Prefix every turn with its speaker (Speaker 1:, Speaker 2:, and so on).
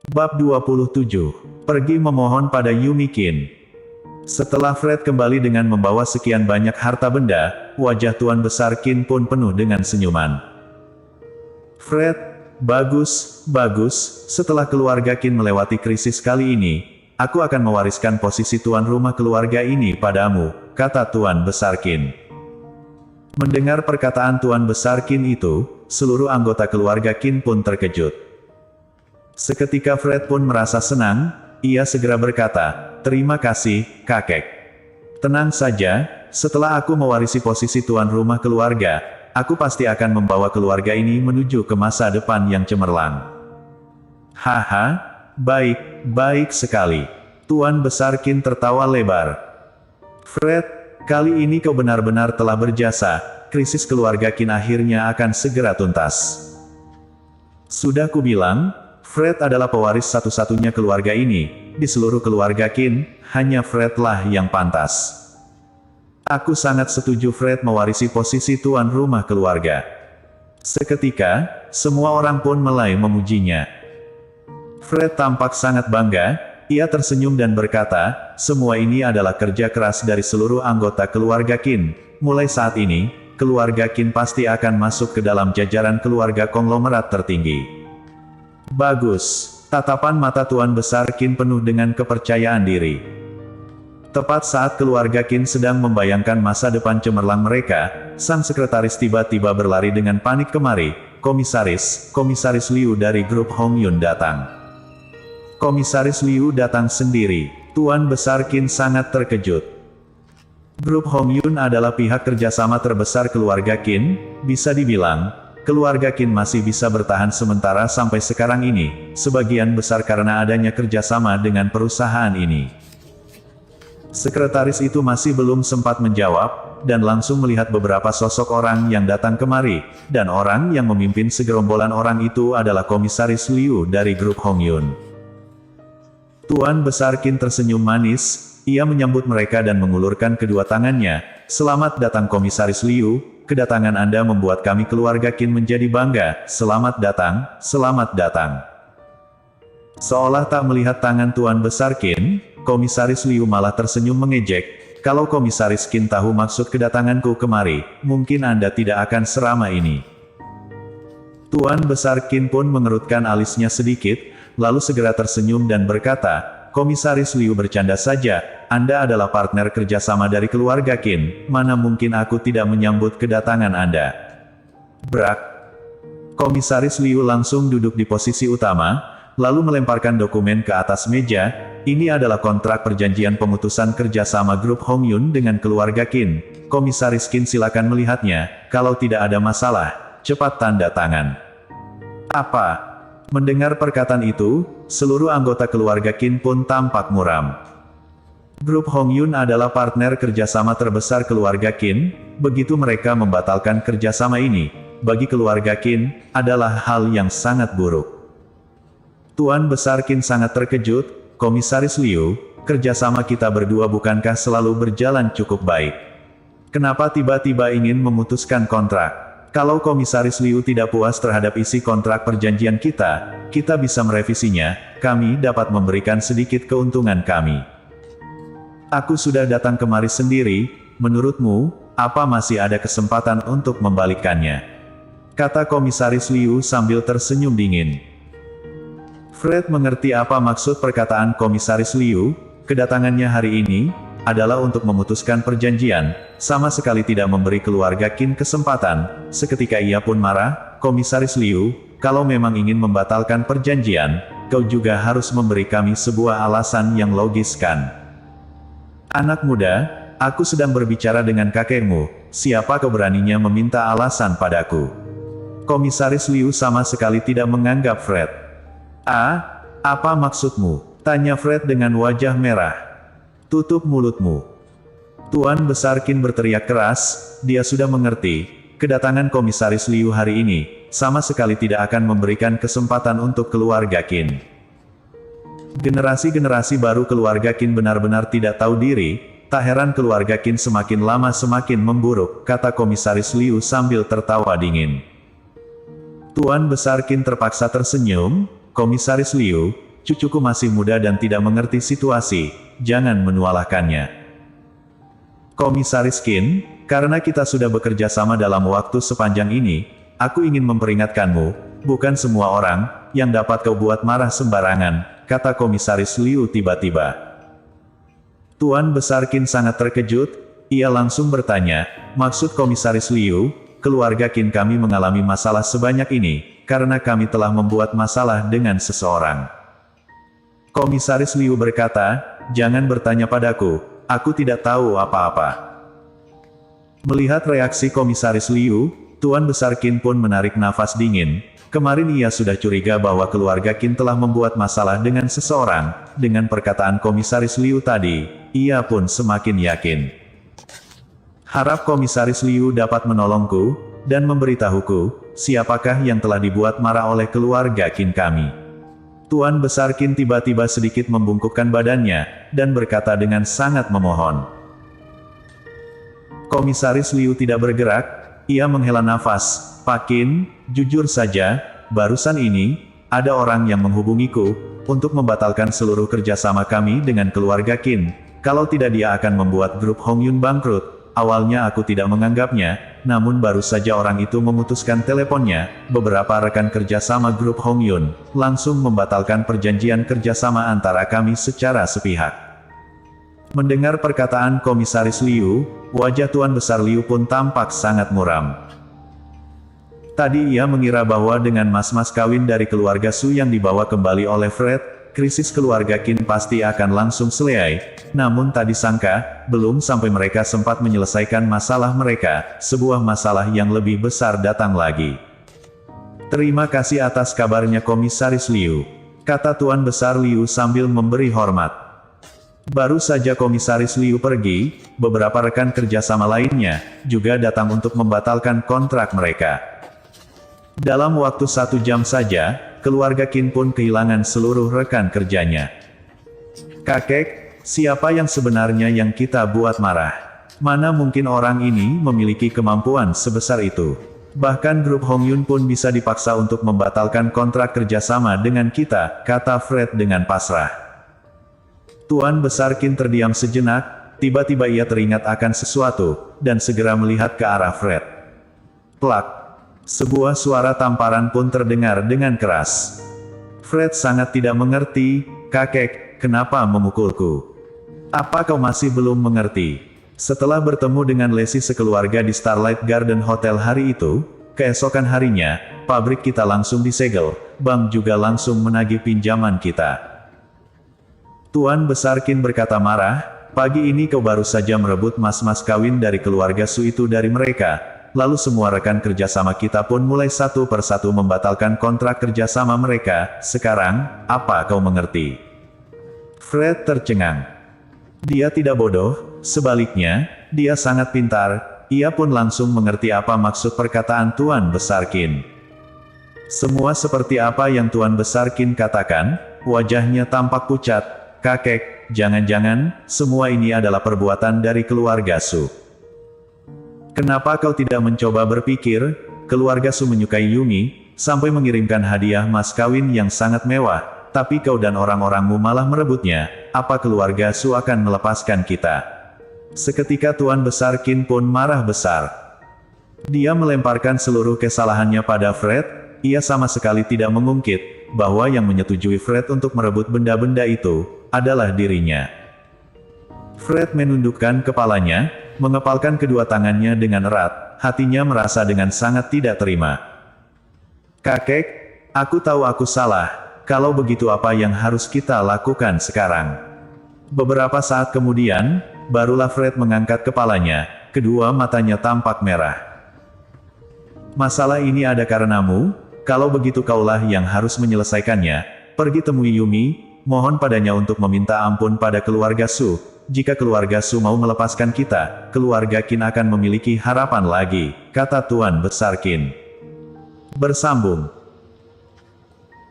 Speaker 1: Bab 27. Pergi memohon pada Yumi Qin. Setelah Fred kembali dengan membawa sekian banyak harta benda, wajah Tuan Besar Qin pun penuh dengan senyuman. Fred, bagus, bagus, setelah keluarga Qin melewati krisis kali ini, aku akan mewariskan posisi tuan rumah keluarga ini padamu, kata Tuan Besar Qin. Mendengar perkataan Tuan Besar Qin itu, seluruh anggota keluarga Qin pun terkejut. Seketika Fred pun merasa senang, ia segera berkata, "Terima kasih, kakek. Tenang saja, setelah aku mewarisi posisi tuan rumah keluarga, aku pasti akan membawa keluarga ini menuju ke masa depan yang cemerlang." Haha, baik sekali. Tuan Besar Qin tertawa lebar. Fred, kali ini kau benar-benar telah berjasa, krisis keluarga Qin akhirnya akan segera tuntas. Sudah kubilang, Fred adalah pewaris satu-satunya keluarga ini. Di seluruh keluarga Qin, hanya Fred lah yang pantas. Aku sangat setuju Fred mewarisi posisi tuan rumah keluarga. Seketika, semua orang pun mulai memujinya. Fred tampak sangat bangga, ia tersenyum dan berkata, "Semua ini adalah kerja keras dari seluruh anggota keluarga Qin. Mulai saat ini, keluarga Qin pasti akan masuk ke dalam jajaran keluarga konglomerat tertinggi." Bagus. Tatapan mata Tuan Besar Qin penuh dengan kepercayaan diri. Tepat saat keluarga Qin sedang membayangkan masa depan cemerlang mereka, sang sekretaris tiba-tiba berlari dengan panik kemari. Komisaris Liu dari grup Hong Yun datang. Komisaris Liu datang sendiri. Tuan Besar Qin sangat terkejut. Grup Hong Yun adalah pihak kerjasama terbesar keluarga Qin, bisa dibilang, keluarga Qin masih bisa bertahan sementara sampai sekarang ini, sebagian besar karena adanya kerjasama dengan perusahaan ini. Sekretaris itu masih belum sempat menjawab, dan langsung melihat beberapa sosok orang yang datang kemari, dan orang yang memimpin segerombolan orang itu adalah Komisaris Liu dari grup Hong Yun. Tuan Besar Qin tersenyum manis, ia menyambut mereka dan mengulurkan kedua tangannya. "Selamat datang Komisaris Liu, kedatangan Anda membuat kami keluarga Qin menjadi bangga, selamat datang, selamat datang." Seolah tak melihat tangan Tuan Besar Qin, Komisaris Liu malah tersenyum mengejek, "Kalau Komisaris Qin tahu maksud kedatanganku kemari, mungkin Anda tidak akan seramai ini." Tuan Besar Qin pun mengerutkan alisnya sedikit, lalu segera tersenyum dan berkata, "Komisaris Liu bercanda saja, Anda adalah partner kerjasama dari keluarga Qin, mana mungkin aku tidak menyambut kedatangan Anda." Brak. Komisaris Liu langsung duduk di posisi utama, lalu melemparkan dokumen ke atas meja. "Ini adalah kontrak perjanjian pemutusan kerjasama grup Hong Yun dengan keluarga Qin. Komisaris Qin silakan melihatnya, kalau tidak ada masalah, cepat tanda tangan." Apa? Mendengar perkataan itu, seluruh anggota keluarga Qin pun tampak muram. Grup Hong Yun adalah partner kerjasama terbesar keluarga Qin, begitu mereka membatalkan kerjasama ini, bagi keluarga Qin, adalah hal yang sangat buruk. Tuan Besar Qin sangat terkejut, "Komisaris Liu, kerjasama kita berdua bukankah selalu berjalan cukup baik? Kenapa tiba-tiba ingin memutuskan kontrak? Kalau Komisaris Liu tidak puas terhadap isi kontrak perjanjian kita bisa merevisinya, kami dapat memberikan sedikit keuntungan kami. Aku sudah datang kemari sendiri, menurutmu, apa masih ada kesempatan untuk membalikkannya?" kata Komisaris Liu sambil tersenyum dingin. Fred mengerti apa maksud perkataan Komisaris Liu, kedatangannya hari ini adalah untuk memutuskan perjanjian, sama sekali tidak memberi keluarga Qin kesempatan. Seketika ia pun marah, "Komisaris Liu, kalau memang ingin membatalkan perjanjian, kau juga harus memberi kami sebuah alasan yang logis kan? Anak muda, aku sedang berbicara dengan kakekmu, siapa kau beraninya meminta alasan padaku?" Komisaris Liu sama sekali tidak menganggap Fred. Apa maksudmu?" tanya Fred dengan wajah merah. "Tutup mulutmu." Tuan Besar Qin berteriak keras, dia sudah mengerti, kedatangan Komisaris Liu hari ini, sama sekali tidak akan memberikan kesempatan untuk keluarga Qin. Generasi-generasi baru keluarga Qin benar-benar tidak tahu diri, tak heran keluarga Qin semakin lama semakin memburuk, kata Komisaris Liu sambil tertawa dingin. Tuan Besar Qin terpaksa tersenyum, "Komisaris Liu, cucuku masih muda dan tidak mengerti situasi, jangan menualahkannya. Komisaris Qin, karena kita sudah bekerja sama dalam waktu sepanjang ini, aku ingin memperingatkanmu, bukan semua orang yang dapat kau buat marah sembarangan, kata Komisaris Liu tiba-tiba. Tuan Besar Qin sangat terkejut, ia langsung bertanya, maksud Komisaris Liu, keluarga Qin kami mengalami masalah sebanyak ini, karena kami telah membuat masalah dengan seseorang. Komisaris Liu berkata, jangan bertanya padaku, aku tidak tahu apa-apa. Melihat reaksi Komisaris Liu, Tuan Besar Qin pun menarik nafas dingin. Kemarin ia sudah curiga bahwa keluarga Qin telah membuat masalah dengan seseorang. Dengan perkataan Komisaris Liu tadi, ia pun semakin yakin. Harap Komisaris Liu dapat menolongku, dan memberitahuku, siapakah yang telah dibuat marah oleh keluarga Qin kami. Tuan Besar Qin tiba-tiba sedikit membungkukkan badannya, dan berkata dengan sangat memohon. Komisaris Liu tidak bergerak, ia menghela nafas. Pak Qin, jujur saja, barusan ini, ada orang yang menghubungiku, untuk membatalkan seluruh kerjasama kami dengan keluarga Qin. Kalau tidak dia akan membuat grup Hongyun bangkrut. Awalnya aku tidak menganggapnya, namun baru saja orang itu memutuskan teleponnya, beberapa rekan kerjasama grup Hongyun, langsung membatalkan perjanjian kerjasama antara kami secara sepihak. Mendengar perkataan Komisaris Liu, wajah Tuan Besar Liu pun tampak sangat muram. Tadi ia mengira bahwa dengan mas-mas kawin dari keluarga Su yang dibawa kembali oleh Fred, krisis keluarga Qin pasti akan langsung selesai. Namun tadi sangka, belum sampai mereka sempat menyelesaikan masalah mereka, sebuah masalah yang lebih besar datang lagi. Terima kasih atas kabarnya Komisaris Liu, kata Tuan Besar Liu sambil memberi hormat. Baru saja Komisaris Liu pergi, beberapa rekan kerjasama lainnya, juga datang untuk membatalkan kontrak mereka. Dalam waktu 1 jam saja, keluarga Qin pun kehilangan seluruh rekan kerjanya. Kakek, siapa yang sebenarnya yang kita buat marah? Mana mungkin orang ini memiliki kemampuan sebesar itu? Bahkan grup Hongyun pun bisa dipaksa untuk membatalkan kontrak kerjasama dengan kita, kata Fred dengan pasrah. Tuan Besar Qin terdiam sejenak, tiba-tiba ia teringat akan sesuatu, dan segera melihat ke arah Fred. Plak! Sebuah suara tamparan pun terdengar dengan keras. Fred sangat tidak mengerti, kakek, kenapa memukulku? Apa kau masih belum mengerti? Setelah bertemu dengan Lesi sekeluarga di Starlight Garden Hotel hari itu, keesokan harinya, pabrik kita langsung disegel, bank juga langsung menagih pinjaman kita. Tuan Besar Qin berkata marah, pagi ini kau baru saja merebut mas-mas kawin dari keluarga Su itu dari mereka. Lalu semua rekan kerjasama kita pun mulai satu persatu membatalkan kontrak kerjasama mereka. Sekarang, apa kau mengerti? Fred tercengang. Dia tidak bodoh, sebaliknya, dia sangat pintar. Ia pun langsung mengerti apa maksud perkataan Tuan Besar Qin. Semua seperti apa yang Tuan Besar Qin katakan, wajahnya tampak pucat. Kakek, jangan-jangan, semua ini adalah perbuatan dari keluarga Su. Kenapa kau tidak mencoba berpikir, keluarga Su menyukai Yumi, sampai mengirimkan hadiah mas kawin yang sangat mewah, tapi kau dan orang-orangmu malah merebutnya, apa keluarga Su akan melepaskan kita? Seketika Tuan Besar Qin pun marah besar. Dia melemparkan seluruh kesalahannya pada Fred, ia sama sekali tidak mengungkit, bahwa yang menyetujui Fred untuk merebut benda-benda itu, adalah dirinya. Fred menundukkan kepalanya, mengepalkan kedua tangannya dengan erat, hatinya merasa dengan sangat tidak terima. Kakek, aku tahu aku salah, kalau begitu apa yang harus kita lakukan sekarang? Beberapa saat kemudian, barulah Fred mengangkat kepalanya, kedua matanya tampak merah. Masalah ini ada karenamu, kalau begitu kaulah yang harus menyelesaikannya, pergi temui Yumi, mohon padanya untuk meminta ampun pada keluarga Su. Jika keluarga Su mau melepaskan kita, keluarga Qin akan memiliki harapan lagi, kata Tuan Besar Qin. Bersambung.